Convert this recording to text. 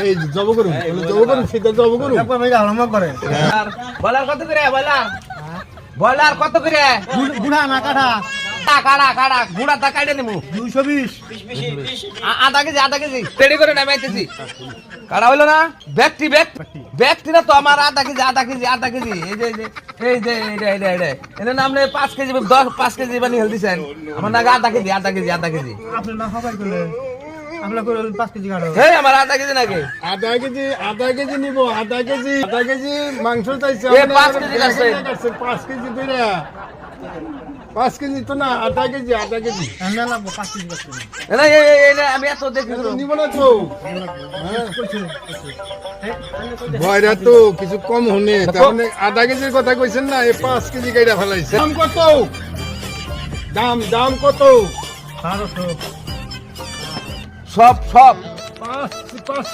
এই জব করুন সেটা জব করুন বলার কত করে বলার কত করে বুড়া না কাটা কাড়া কাড়া বুড়া তা কাটে নেবো 220 আধা কেজি রেডি করে নামাইতেছি কাড়া হইলো না ব্যক্তি ব্যক্তি না তো আমার আধা কেজি এই যে এর নামলে 5 কেজি 5 কেজি বানি হেল দিছেন আমার নাকি আধা কেজি আপনি না সবাই করলেন আমরা করলেন 5 কেজি কাটো এই আমার আধা কেজি নাকি আধা কেজি নিব আধা কেজি মাংস চাইছে এ 5 কেজি আছে 5 কেজি কইরা 5 কেজি তো না আধা কেজি আমরা লাগবো 5 কেজি করতে এই আমি এত দেখি নিব না তো ভয়রা তো কিছু কম হনে তাহলে আধা কেজির কথা কইছেন না এই 5 কেজি কইরা ফেলাইছে দাম কত দাম কত 1200 সব 5